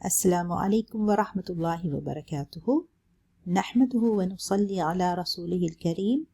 अस्सलामु अलैकुम व रहमतुल्लाहि व बरकातुहु। नहमदुहु व नुसल्ली अला रसूलिहिल करीम।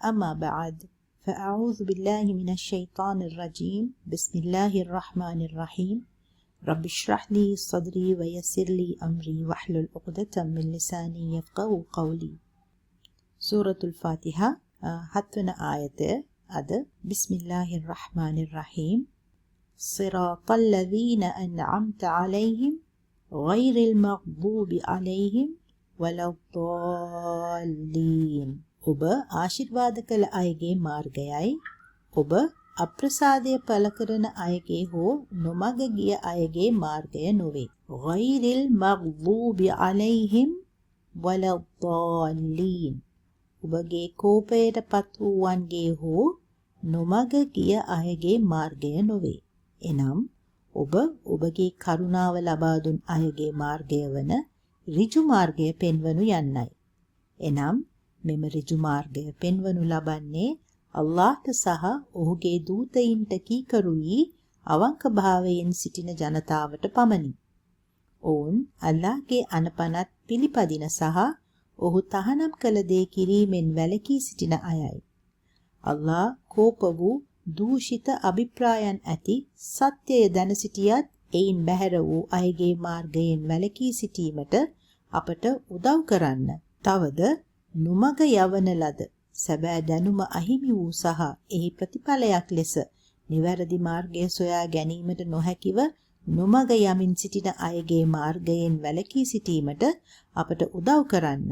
अम्मा बअद। फ़अऊज़ु बिल्लाहि मिनश शैतानिर रजीम। बिस्मिल्लाहिर रहमानिर रहीम। रब्बि इश्रह ली सदरी व यस्सिर ली अमरी वहलुल उक़दतम मिन लिसानी यफ़क़हू क़ौली। सूरतुल फ़ातिहा हत्वන ආයතය අද बिस्मिल्लाहिर रहमानिर रहीम। सिरातल लज़ीना अनअमत अलैहिम गैरिल मग़्दूबि अलैहिम वलद्दाल्लीन। ඔබ ආශිර්වාද කළ අයගේ මාර්ගයයි ඔබ අප්‍රසාදය පළ කරන අයගේ හෝ නොමග ගිය අයගේ මාර්ගය නොවේ. ගෛරිල් මග්දූබි අලෛහිම් වලද්දාල්ලීන්. ඔබගේ කෝපයට පත් වූවන්ගේ හෝ නොමග ගිය අයගේ මාර්ගය නොවේ. එනම් ඔබ ඔබගේ කරුණාව ලබා දුන් අයගේ මාර්ගය වන ඍජු මාර්ගය පෙන්වනු යන්නයි. එනම් මෙම ඍජු මාර්ගය පෙන්වනු ලබන්නේ අල්ලාහ්ට සහ ඔහුගේ දූතයින්ට කීකරු වී අවංක භාවයෙන් සිටින ජනතාවට පමණි. ඔවුන් අල්ලාහ්ගේ අනපනත් පිළිපදින සහ ඔහු තහනම් කළ දේ කිරීමෙන් වැළකී සිටින අයයි. අල්ලාහ් කෝප වූ දූෂිත අභිප්‍රායන් ඇති සත්‍යය දැන සිටියත් එයින් බැහැර වූ අයගේ මාර්ගයෙන් වැළකී සිටීමට අපට උදව් කරන්න. තවද නුමග යවන ලද සැබෑ දැනුම අහිමි වූ සහ එහි ප්‍රතිඵලයක් ලෙස නිවැරදි මාර්ගය සොයා ගැනීමට නොහැකිව නොමග යමින් සිටින අයගේ මාර්ගයෙන් වැළකී සිටීමට අපට උදව් කරන්න.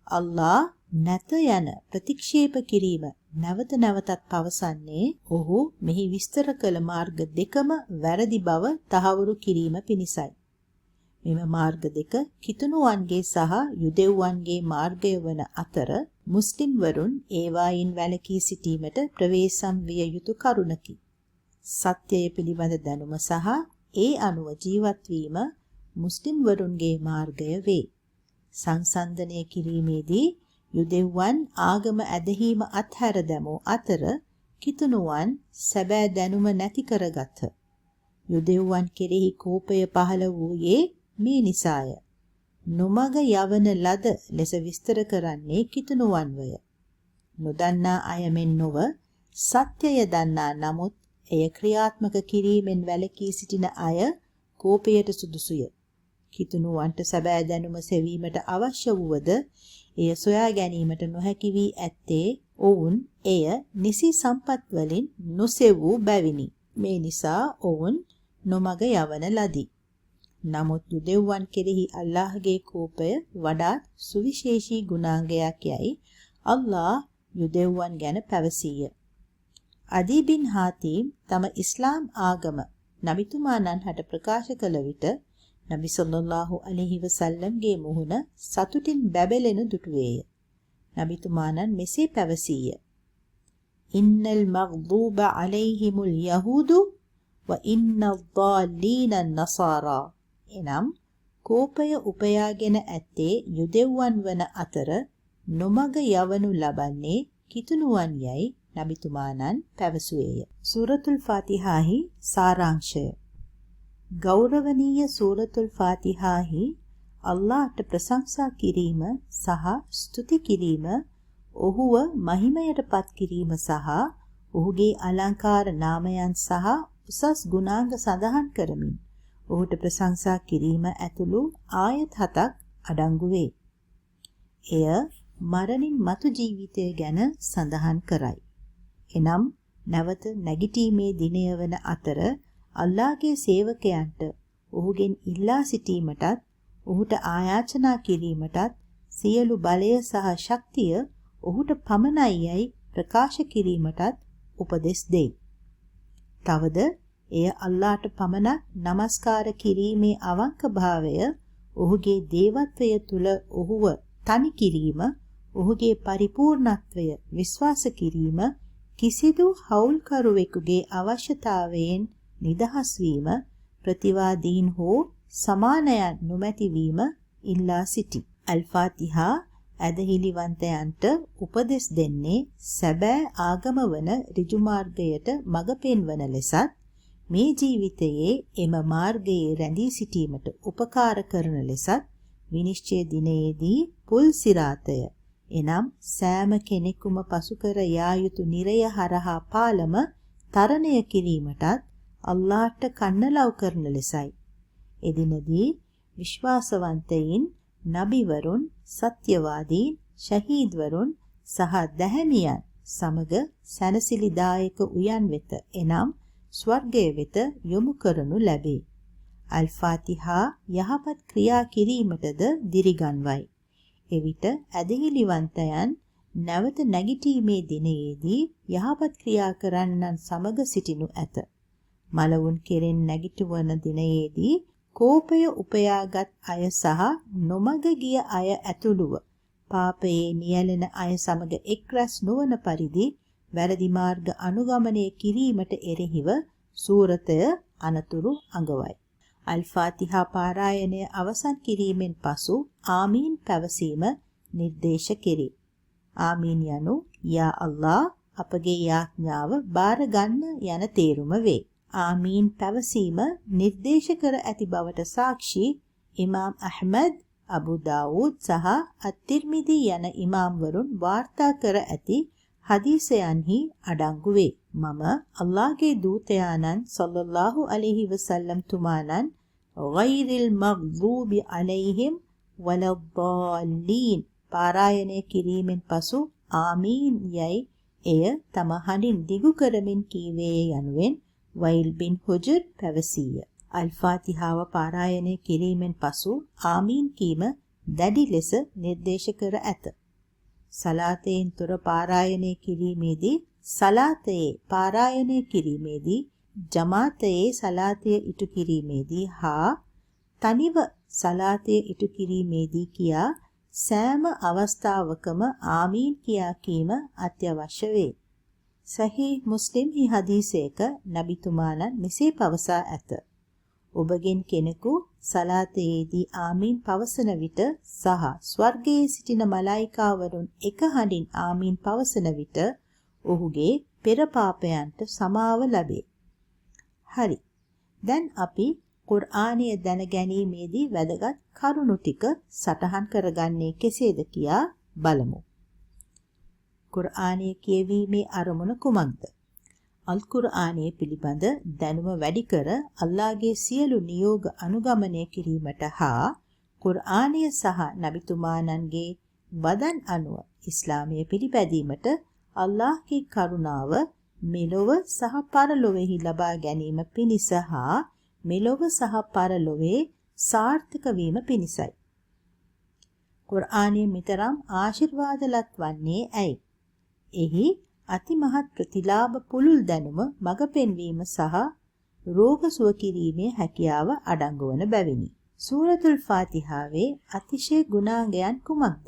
අල්ලාහ් නැත යන ප්‍රතික්ෂේප කිරීම නැවත නැවතත් පවසන්නේ ඔහු මෙහි විස්තර කළ මාර්ග දෙකම වැරදි බව තහවුරු කිරීම පිණිසයි. මෙම මාර්ග දෙක කිතුණුවන්ගේ සහ යුදෙව්වන්ගේ මාර්ගය වන අතර මුස්ලිම් වරුන් ඒවායින් වැළකී සිටීමට ප්‍රවේශම් විය යුතු කරුණකි. සත්‍යය පිළිබඳ දැනුම සහ ඒ අනුව ජීවත් වීම මුස්ලිම් වරුන්ගේ මාර්ගය වේ. සංසන්දනය කිරීමේදී යුදෙව්වන් ආගම ඇදහිීම අත්හැර දැමූ අතර කිතුණුවන් සැබෑ දැනුම නැති කරගත. යුදෙව්වන් කෙරෙහි කෝපය පහළ වූයේ මේ නිසාය. නොමග යවන ලද ලෙස විස්තර කරන්නේ කිතුණුවන්වය. නොදන්නා අය මෙන් නොව සත්‍යය දන්නා නමුත් එය ක්‍රියාත්මක කිරීමෙන් වැළකී සිටින අය කෝපයට සුදුසුය. කිතුණුවන්ට සැබෑ දැනුම සෙවීමට අවශ්‍ය වුවද එය සොයා ගැනීමට නොහැකි වී ඇත්තේ ඔවුන් එය නිසි සම්පත් වලින් නොසෙවූ බැවිනි. මේ නිසා ඔවුන් නොමග යවන ලදී. නමුත් යුදෙව්වන් කෙරෙහි අල්ලාහ්ගේ කෝපය වඩාත් සුවිශේෂී ගුණාංගයක් යයි අල්ලාහ් යුදෙව්වන් ගැන පැවසීය. අදී බින් හාතිම් තම ඉස්ලාම් ආගම නබිතුමාණන් හට ප්‍රකාශ කළ විට නබි සල්ලල්ලාහු අලයිහි වසල්ලම්ගේ මුහුණ සතුටින් බැබලෙනු දුටුවේය. නබිතුමාණන් මෙසේ පැවසීය. ඉන්නල් මග්දූබ අලයිහිමුල් යහූදු ව ඉන්නල් දාලීන නසාරා. එනම් කෝපය උපයාගෙන ඇත්තේ යුදෙව්වන් වන අතර නොමග යවනු ලබන්නේ කිතුණුවන් යයි නබිතුමාණන් පැවසුවේය. සූරතුල් ෆාතිහාහි සාරාංශය. ගෞරවනීය සූරතුල් ෆාතිහාහි අල්ලාහ්ට ප්‍රශංසා කිරීම සහ ස්තුති කිරීම, ඔහුව මහිමයට පත් කිරීම සහ ඔහුගේ අලංකාර නාමයන් සහ උසස් ගුණාංග සඳහන් කරමින් ඔහුට ප්‍රශංසා කිරීම ඇතුළු ආයත් 7ක් අඩංගු වේ. එය මරණින් මතු ජීවිතය ගැන සඳහන් කරයි. එනම් නැවත නැගිටීමේ දිනය වන අතර අල්ලාහ්ගේ සේවකයන්ට ඔහුගෙන් ඉල්ලා සිටීමටත් ඔහුට ආයාචනා කිරීමටත් සියලු බලය සහ ශක්තිය ඔහුට පමණයි යයි ප්‍රකාශ කිරීමටත් උපදෙස් දෙයි. තවද එය අල්ලාහ්ට පමණක් නමස්කාර කිරීමේ අවංක භාවය, ඔහුගේ දේවත්වය තුල ඔහුව තනි කිරීම, ඔහුගේ පරිපූර්ණත්වය විශ්වාස කිරීම, කිසිදු හවුල්කරුවෙකුගේ අවශ්‍යතාවයෙන් නිදහස් වීම, ප්‍රතිවාදීන් හෝ සමානයන් නොමැති වීම ඉල්ලා සිටි. අල්-ෆාතිහා ඇදහිලිවන්තයන්ට උපදෙස් දෙන්නේ සැබෑ ආගම වන ඍජු මාර්ගයට මඟ පෙන්වන ලෙසත් මේ ජීවිතයේ එම මාර්ගයේ රැඳී සිටීමට උපකාර කරන ලෙසත් විනිශ්චය දිනයේදී පුල් සිරාතය එනම් සෑම කෙනෙකුම පසු කර යා යුතු නිරය හරහා පාලම තරණය කිරීමටත් අල්ලාහ්ට කන්නලව් කරන ලෙසයි. එදිනදී විශ්වාසවන්තයින්, නබිවරුන්, සත්‍යවාදීන්, ශහීද්වරුන් සහ දැහැමියන් සමග සැනසිලිදායක උයන් වෙත එනම් ස්වර්ගය වෙත යොමු කරනු ලැබේ. අල්-ෆාතිහා යහපත් ක්‍රියා කිරීමටද දිරිගන්වයි. එවිට ඇදහිලිවන්තයන් නැවත නැගිටීමේ දිනයේදී යහපත් ක්‍රියා කරන්නන් සමග සිටිනු ඇත. මලවුන් කෙරෙන් නැගිටවන දිනයේදී කෝපය උපයාගත් අය සහ නොමග ගිය අය ඇතුළුව පාපයේ නියැලෙන අය සමග එක්රැස් නොවන පරිදි වැරදි මාර්ග අනුගමනය කිරීමට එරෙහිව සූරතය අනතුරු අඟවයි. අල්-ෆාතිහා පාරායනය අවසන් කිරීමෙන් පසු ආමීන් පැවසීම නිර්දේශ කෙරේ. ආමීන් යනු යා අල්ලාහ් අපගේ යාඥාව බාර ගන්න යන තේරුම වේ. ආමීන් පැවසීම නිර්දේශ කර ඇති බවට සාක්ෂි ඉමාම් අහ්මද්, අබු දාවුද් සහ අත්-තිර්මිදි යන ඉමාම්වරුන් වාර්තා කර ඇති හදීසයන්හි අඩංගු වේ. මම අල්ලාහ්ගේ දූතයාණන් සල්ලල්ලාහු අලයිහි වසල්ලම් තුමාණන් ගෛරිල් මග්දූබි අලයිහිම් වලද්දාලීන් පාරායනය කිරීමෙන් පසු ආමීන් යයි එය තම හඬින් දිගු කරමින් කීවේ යනුවෙන් වයිල් බින් හුජර් පැවසීය. අල්-ෆාතිහාව පාරායනය කිරීමෙන් පසු ආමීන් කීම දැඩි ලෙස නිර්දේශ කර ඇත. සලාතයෙන් තොර පාරායනය කිරීමේදී, සලාතයේ පාරායනය කිරීමේදී, ජමාතයේ සලාතය ඉටු කිරීමේදී හා තනිව සලාතය ඉටු කිරීමේදී කියා සෑම අවස්ථාවකම ආමීන් කියා කීම අත්‍යවශ්‍ය වේ. සහීහ් මුස්ලිම්හි හදීසයක නබිතුමාණන් මෙසේ පවසා ඇත. ඔබගෙන් කෙනෙකු සලාතයේදී ආමීන් පවසන විට සහ ස්වර්ගයේ සිටින මලායිකාවරුන් එක හඬින් ආමීන් පවසන විට ඔහුගේ පෙර පාපයන්ට සමාව ලැබේ. හරි. දැන් අපි කුර්ආනය දැන ගැනීමේදී වැදගත් කරුණු ටික සටහන් කරගන්නේ කෙසේද කියා බලමු. කුර්ආනය කියවීමේ අරමුණ කුමක්ද? අල් කුර්ආනය පිළිබඳ දැනුම වැඩි කර අල්ලාහ්ගේ සියලු නියෝග අනුගමනය කිරීමට හා කුර්ආනය සහ නබිතුමාණන්ගේ වදන් අනුව ඉස්ලාමය පිළිපැදීමට අල්ලාහ්ගේ කරුණාව මෙලොව සහ පරලොවෙහි ලබා ගැනීම පිණිස හා මෙලොව සහ පරලොවේ සාර්ථක වීම පිණිසයි. කුර්ආනය මෙතරම් ආශිර්වාදලත් වන්නේ ඇයි? එහි අතිමහත් ප්‍රතිලාභ පුළුල් දැනුම, මඟ පෙන්වීම සහ රෝග සුව කිරීමේ හැකියාව අඩංගු වන බැවිනි. සූරතුල් ෆාතිහාවේ අතිශය ගුණාංගයන් කුමක්ද?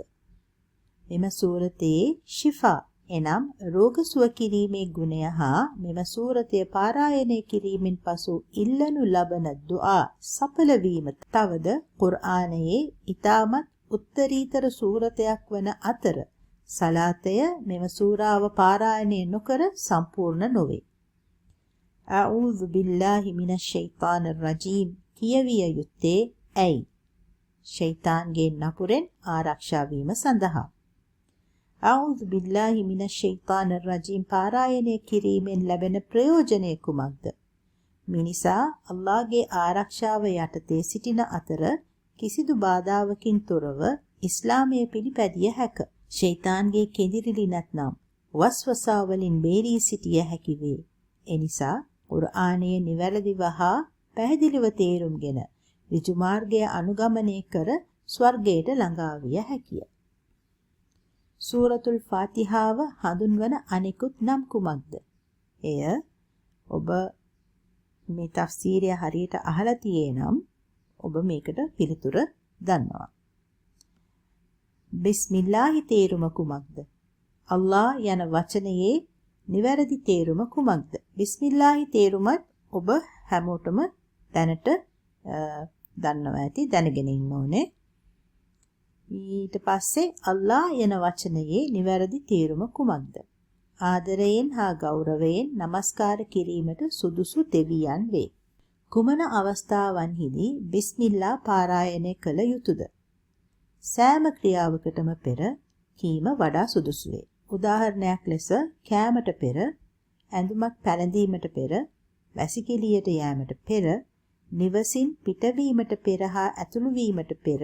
මෙම සූරතයේ ශිෆා එනම් රෝග සුව කිරීමේ ගුණය හා මෙම සූරතය පාරායනය කිරීමෙන් පසු ඉල්ලනු ලබන දුආ සඵල වීම තවද කුර්ආනයේ ඊටමත් උත්තරීතර සූරතයක් වන අතර සලාතය මෙම සූරාව පාරායනය නොකර සම්පූර්ණ නොවේ. අඌදු බිල්ලාහි මිනෂ් ෂයිතානිර් රජීම් කියවිය යුත්තේ ඇයි? ෂයිතාන්ගේ නපුරෙන් ආරක්ෂා වීම සඳහා. අඌදු බිල්ලාහි මිනෂ් ෂයිතානිර් රජීම් පාරායනය කිරීමෙන් ලැබෙන ප්‍රයෝජනය කුමක්ද? මිනිසා අල්ලාහ්ගේ ආරක්ෂාව යටතේ සිටින අතර කිසිදු බාධාවකින් තොරව ඉස්ලාමය පිළිපැදිය හැක. ෂයිතාන්ගේ කෙඳිරිලි නැත්නම් වස්වසා වලින් බේරී සිටිය හැකි වේ. එනිසා කුර්ආනයේ නිවැරදිව හා පැහැදිලිව තේරුම්ගෙන ඍජු මාර්ගය අනුගමනය කර ස්වර්ගයට ළඟා විය හැකිය. සූරතුල් ෆාතිහාව හඳුන්වන අනෙකුත් නම් කුමක්ද? එය ඔබ මේ තෆ්සීරය හරියට අහලා තියෙනම් ඔබ මේකට පිළිතුර දන්නවා. බිස්මිල්ලාහි තේරුම කුමක්ද? අල්ලාහ් යන වචනයේ නිවැරදි තේරුම කුමක්ද? බිස්මිල්ලාහි තේරුමත් ඔබ හැමෝටම දැනට දන්නවා ඇති, දැනගෙන ඉන්න ඕනේ. ඊට පස්සේ අල්ලාහ් යන වචනයේ නිවැරදි තේරුම කුමක්ද? ආදරයෙන් හා ගෞරවයෙන් নমස්කාර කිරීමට සුදුසු දෙවියන් වේ. කුමන අවස්ථාවන්හිදී බිස්මිල්ලා පාරායනය කළ යුතුද? සෑම ක්‍රියාවකටම පෙර කීම වඩා සුදුසු වේ. උදාහරණයක් ලෙස කෑමට පෙර, ඇඳුමක් පැළඳීමට පෙර, වැසිකිළියට යෑමට පෙර, නිවසින් පිටවීමට පෙර හා ඇතුළු වීමට පෙර,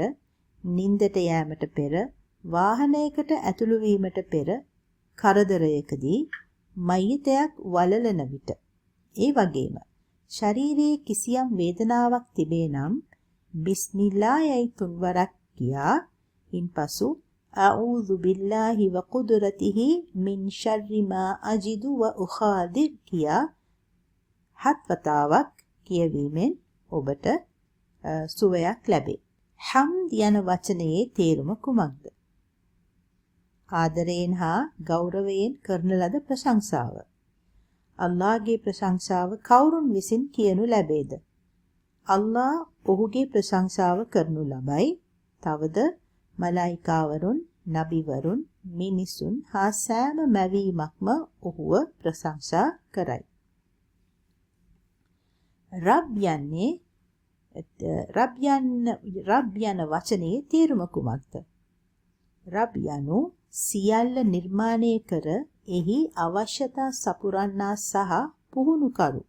නිින්දට යෑමට පෙර, වාහනයකට ඇතුළු වීමට පෙර, කරදරයකදී, මෛත්‍යක් වළලන විට. ඒ වගේම ශරීරයේ කිසියම් වේදනාවක් තිබේ නම් බිස්මිල්ලා යයි තුන්වරක් කියා ඉන්පසු අඌදු බිල්ලාහි ව කුදුරතිහි මින් ශර්රි මා අජිදු ව උඛාදිර් කියා හත් වතාවක් කියවීමෙන් ඔබට සුවයක් ලැබේ. හම්ද් යන වචනයේ තේරුම කුමක්ද? ආදරයෙන් හා ගෞරවයෙන් කරන ලද ප්‍රශංසාව. අල්ලාහගේ ප්‍රශංසාව කවුරුන් විසින් කියනු ලැබේද? අල්ලාහ් ඔහුගේ ප්‍රශංසාව කරනු ලබයි. තවද මලායිකාවරුන්, නබිවරුන්, මිනිසුන් හා සෑම මැවීමක්ම ඔහුව ප්‍රශංසා කරයි. රබ් යන වචනේ තේරුම කුමක්ද? රබ් යනු සියල්ල නිර්මාණය කර එහි අවශ්‍යතා සපුරන්නා සහ පුහුණුකරු.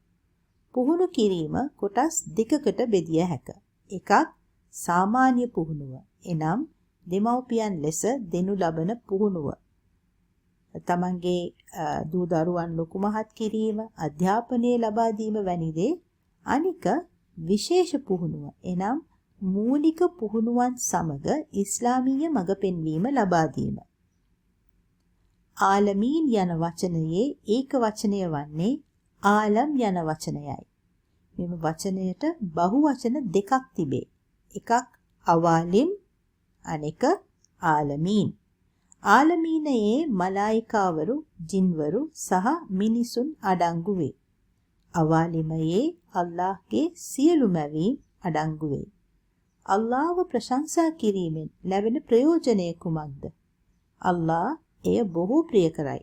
පුහුණු කිරීම කොටස් දෙකකට බෙදිය හැක. එකක් සාමාන්‍ය පුහුණුව. එනම් දෙමව්පියන් ලෙස දෙනු ලබන පුහුණුව. තමන්ගේ දූ දරුවන් ලොකු මහත් කිරීම, අධ්‍යාපනය ලබා දීම වැනි දේ. අනික විශේෂ පුහුණුව. එනම් මූලික පුහුණුවන් සමග ඉස්ලාමීය මඟ පෙන්වීම ලබා දීම. ආලමීන් යන වචනයේ ඒක වචනය වන්නේ ආලම් යන වචනයයි. මෙම වචනයට බහුවචන දෙකක් තිබේ. එකක් අවාලිම්, අනෙක ආලමීන්. ආලමීනයේ මලායිකාවරු, ජින්වරු සහ මිනිසුන් අඩංගු වේ. අවාලිමයේ අල්ලාහ්ගේ සියලු මැවීම් අඩංගු වේ. අල්ලාහ්ව ප්‍රශංසා කිරීමෙන් ලැබෙන ප්‍රයෝජනය කුමක්ද? අල්ලාහ් එය බොහෝ ප්‍රිය කරයි.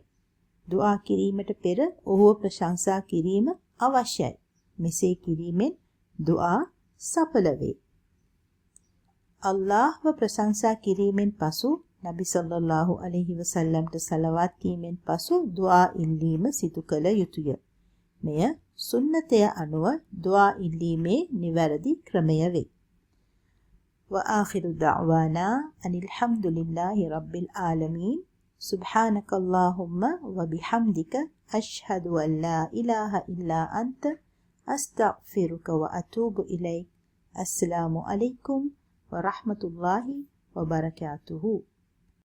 දුආ කිරීමට පෙර ඔහුව ප්‍රශංසා කිරීම අවශ්‍යයි. මෙසේ කිරීමෙන් දුආ සඵල වේ. අල්ලාහ්ව ප්‍රශංසා කිරීමෙන් පසු නබි සල්ලල්ලාහු අලයිහි වසල්ලම්ට සලවාත් කීමෙන් පසු දුආ ඉල්ලීම සිදු කළ යුතුය. මෙය සුන්නතය අනුව දුආ ඉල්ලීමේ නිවැරදි ක්‍රමය වේ. وآخر دعوانا أن الحمد لله رب العالمين سبحانك اللهم وبحمدك أشهد أن لا إله إلا أنت أستغفرك وأتوب إليك السلام عليكم ورحمة الله وبركاته